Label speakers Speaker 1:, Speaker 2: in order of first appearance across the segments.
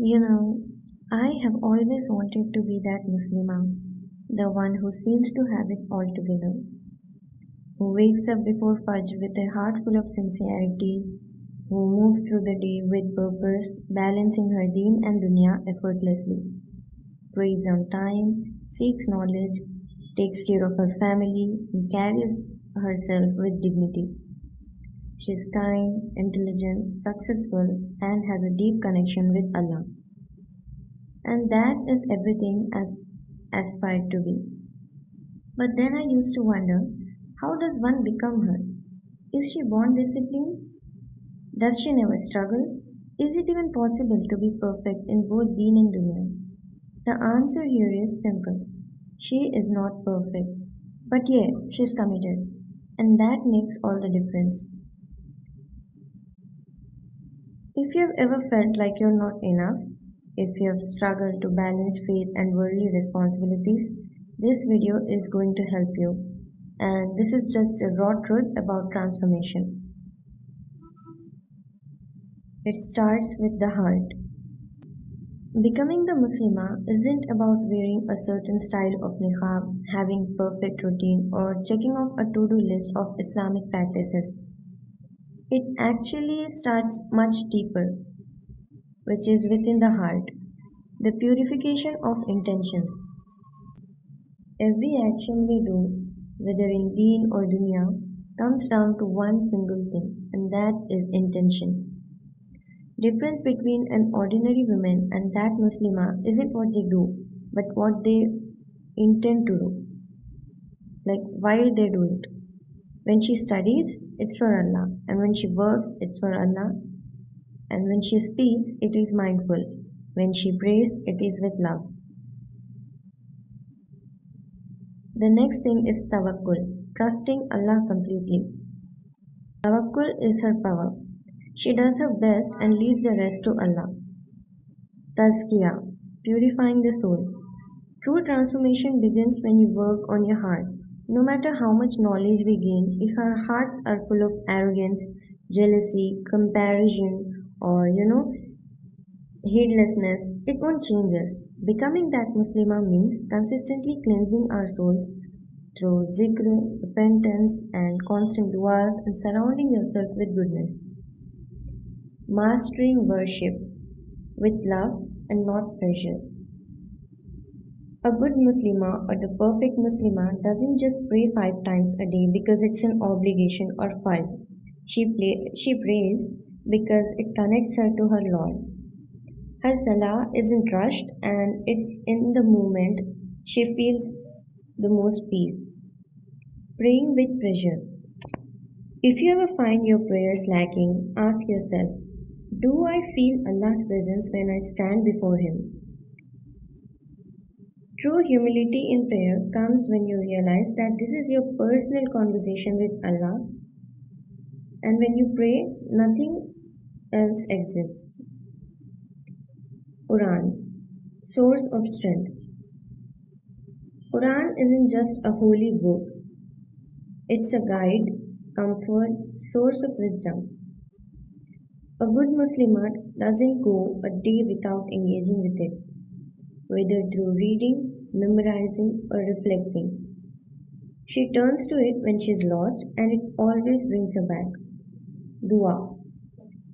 Speaker 1: You know, I have always wanted to be that Muslimah, the one who seems to have it all together, who wakes up before Fajr with a heart full of sincerity, who moves through the day with purpose, balancing her deen and dunya effortlessly, prays on time, seeks knowledge, takes care of her family, and carries herself with dignity. She is kind, intelligent, successful, and has a deep connection with Allah. And that is everything I aspired to be. But then I used to wonder, how does one become her? Is she born disciplined? Does she never struggle? Is it even possible to be perfect in both deen and dunya? The answer here is simple. She is not perfect, but yet she is committed, and that makes all the difference. If you have ever felt like you're not enough, if you have struggled to balance faith and worldly responsibilities, this video is going to help you. And this is just a raw truth about transformation. It starts with the heart. Becoming the Muslimah isn't about wearing a certain style of niqab, having perfect routine, or checking off a to-do list of Islamic practices. It actually starts much deeper, which is within the heart, the purification of intentions. Every action we do, whether in deen or dunya, comes down to one single thing, and that is intention. Difference between an ordinary woman and that Muslimah isn't what they do, but what they intend to do. Like why they do it. When she studies, it's for Allah, and when she works, it's for Allah, and when she speaks, it is mindful. When she prays, it is with love. The next thing is tawakkul, trusting Allah completely. Tawakkul is her power. She does her best and leaves the rest to Allah. Tazkiyah, purifying the soul. True transformation begins when you work on your heart. No matter how much knowledge we gain, if our hearts are full of arrogance, jealousy, comparison, or heedlessness, it won't change us. Becoming that Muslimah means consistently cleansing our souls through zikr, repentance, and constant du'as, and surrounding yourself with goodness. Mastering worship with love and not pressure. A good Muslimah or the perfect Muslimah doesn't just pray 5 times a day because it's an obligation or fard. She prays because it connects her to her Lord. Her salah isn't rushed and it's in the moment she feels the most peace. Praying with pressure. If you ever find your prayers lacking, ask yourself, do I feel Allah's presence when I stand before Him? True humility in prayer comes when you realize that this is your personal conversation with Allah, and when you pray, nothing else exists. Quran, source of strength. Quran isn't just a holy book. It's a guide, comfort, source of wisdom. A good Muslimah doesn't go a day without engaging with it, whether through reading, memorizing, or reflecting. She turns to it when she's lost, and it always brings her back. Dua,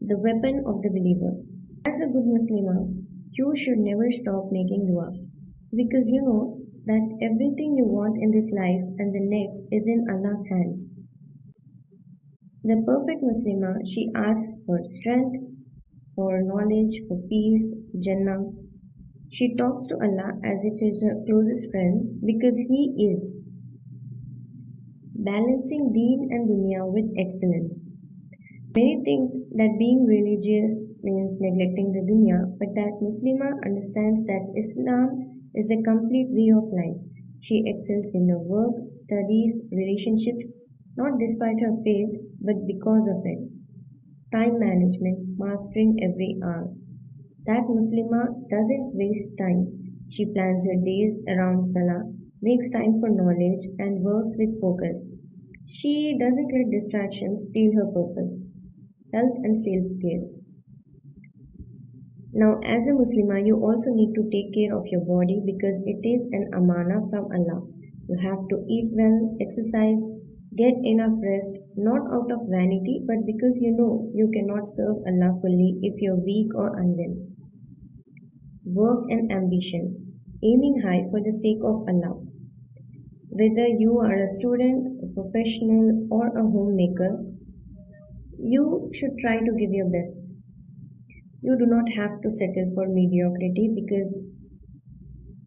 Speaker 1: the weapon of the believer. As a good Muslimah, you should never stop making dua, because you know that everything you want in this life and the next is in Allah's hands. The perfect Muslimah, she asks for strength, for knowledge, for peace, Jannah. She talks to Allah as if He's her closest friend because He is. Balancing deen and dunya with excellence. Many think that being religious means neglecting the dunya, but that Muslimah understands that Islam is a complete way of life. She excels in her work, studies, relationships, not despite her faith, but because of it. Time management, mastering every hour. That Muslimah doesn't waste time. She plans her days around Salah, makes time for knowledge, and works with focus. She doesn't let distractions steal her purpose. Health and self-care. Now, as a Muslimah, you also need to take care of your body because it is an amana from Allah. You have to eat well, exercise, get enough rest, not out of vanity, but because you know you cannot serve Allah fully if you're weak or unwell. Work and ambition, aiming high for the sake of Allah. Whether you are a student, a professional, or a homemaker, you should try to give your best. You do not have to settle for mediocrity because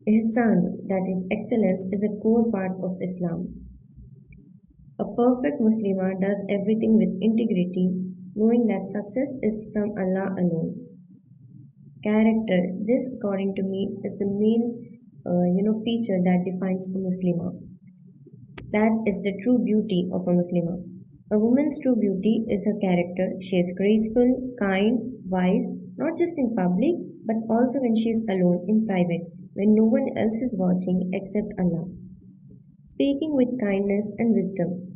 Speaker 1: ihsan, that is excellence, is a core part of Islam. A perfect Muslimah does everything with integrity, knowing that success is from Allah alone. Character, this according to me is the main feature that defines a Muslimah. That is the true beauty of a Muslimah. A woman's true beauty is her character. She is graceful, kind, wise, not just in public, but also when she is alone in private, when no one else is watching except Allah. Speaking with kindness and wisdom.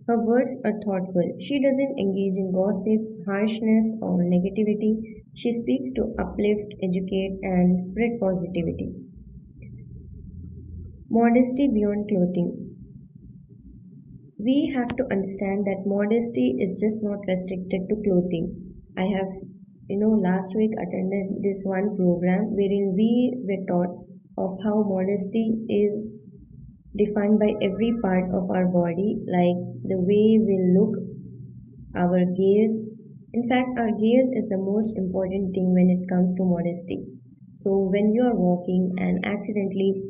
Speaker 1: Her words are thoughtful. She doesn't engage in gossip, harshness, or negativity. She speaks to uplift, educate, and spread positivity. Modesty beyond clothing. We have to understand that modesty is just not restricted to clothing. I have, last week attended this one program wherein we were taught of how modesty is defined by every part of our body, like the way we look, our gaze. In fact, our gaze is the most important thing when it comes to modesty. So when you are walking and accidentally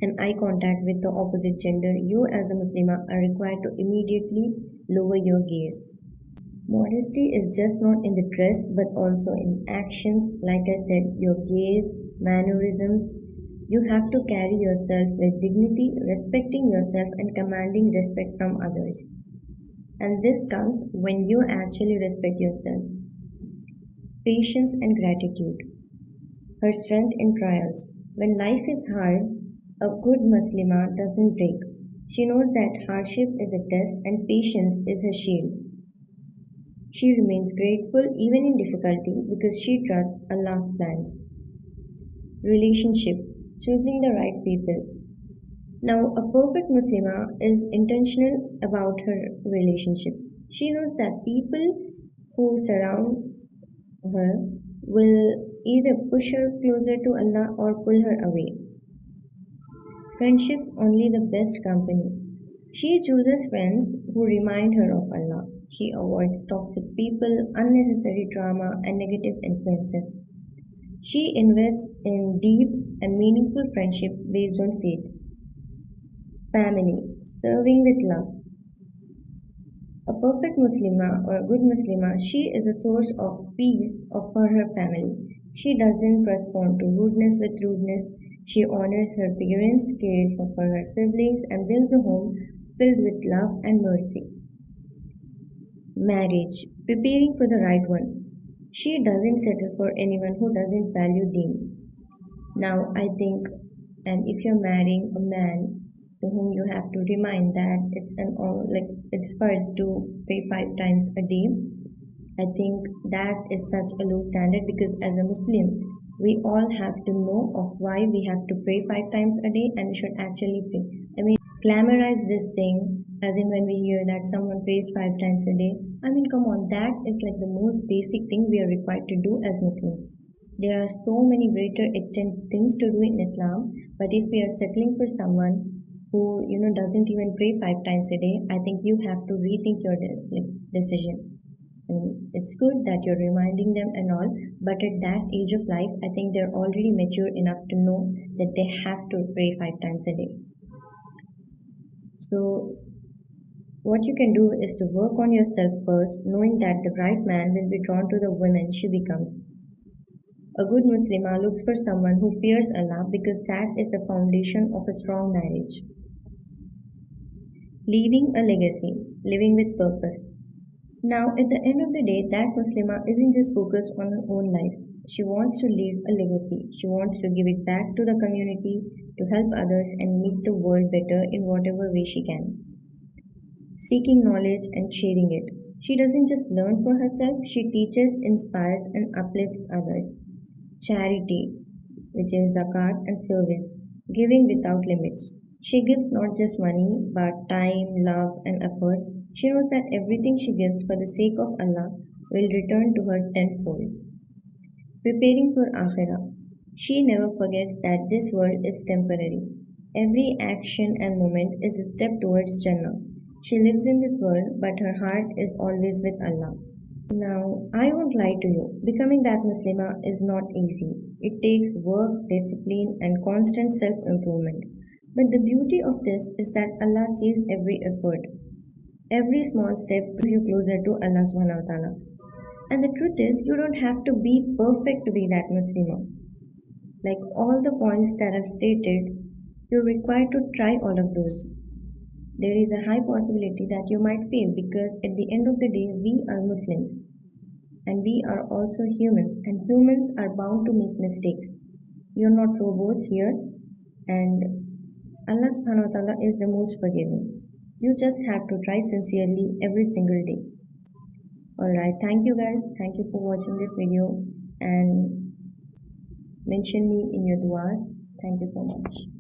Speaker 1: an eye contact with the opposite gender, you as a Muslimah are required to immediately lower your gaze. Modesty is just not in the dress but also in actions, like I said, your gaze, mannerisms. You have to carry yourself with dignity, respecting yourself and commanding respect from others. And this comes when you actually respect yourself. Patience and gratitude. Her strength in trials. When life is hard, a good Muslimah doesn't break. She knows that hardship is a test and patience is her shield. She remains grateful even in difficulty because she trusts Allah's plans. Relationship. Choosing the right people. Now, a perfect Muslimah is intentional about her relationships. She knows that people who surround her will either push her closer to Allah or pull her away. Friendships only the best company. She chooses friends who remind her of Allah. She avoids toxic people, unnecessary drama, and negative influences. She invests in deep and meaningful friendships based on faith. Family, serving with love. A perfect Muslimah or a good Muslimah, she is a source of peace for her family. She doesn't respond to rudeness with rudeness. She honors her parents, cares for her siblings, and builds a home filled with love and mercy. Marriage, preparing for the right one. She doesn't settle for anyone who doesn't value deen. Now, I think, and if you're marrying a man to whom you have to remind that it's fard to pray 5 times a day, I think that is such a low standard because as a Muslim, we all have to know of why we have to pray 5 times a day and we should actually pray. I mean, glamorize this thing as in when we hear that someone prays 5 times a day. I mean, come on, that is like the most basic thing we are required to do as Muslims. There are so many greater extent things to do in Islam, but if we are settling for someone who doesn't even pray 5 times a day, I think you have to rethink your decision. And it's good that you're reminding them and all, but at that age of life, I think they're already mature enough to know that they have to pray 5 times a day. So what you can do is to work on yourself first, knowing that the right man will be drawn to the woman she becomes. A good Muslimah looks for someone who fears Allah because that is the foundation of a strong marriage. Leaving a legacy, living with purpose. Now, at the end of the day, that Muslimah isn't just focused on her own life. She wants to leave a legacy. She wants to give it back to the community, to help others and make the world better in whatever way she can. Seeking knowledge and sharing it. She doesn't just learn for herself, she teaches, inspires, and uplifts others. charity, which is zakat, and service, giving without limits. She gives not just money but time, love, and effort. She knows that everything she gives for the sake of Allah will return to her tenfold. Preparing for Akhirah. She never forgets that this world is temporary. Every action and moment is a step towards Jannah. She lives in this world, but her heart is always with Allah. Now, I won't lie to you, becoming that Muslimah is not easy. It takes work, discipline, and constant self improvement. But the beauty of this is that Allah sees every effort. Every small step brings you closer to Allah subhanahu wa ta'ala. And the truth is, you don't have to be perfect to be that Muslimah. Like all the points that I've stated, you're required to try all of those. There is a high possibility that you might fail because at the end of the day, we are Muslims and we are also humans, and humans are bound to make mistakes. You're not robots here, and Allah subhanahu wa ta'ala is the most forgiving. You just have to try sincerely every single day. Alright, thank you guys. Thank you for watching this video and mention me in your duas. Thank you so much.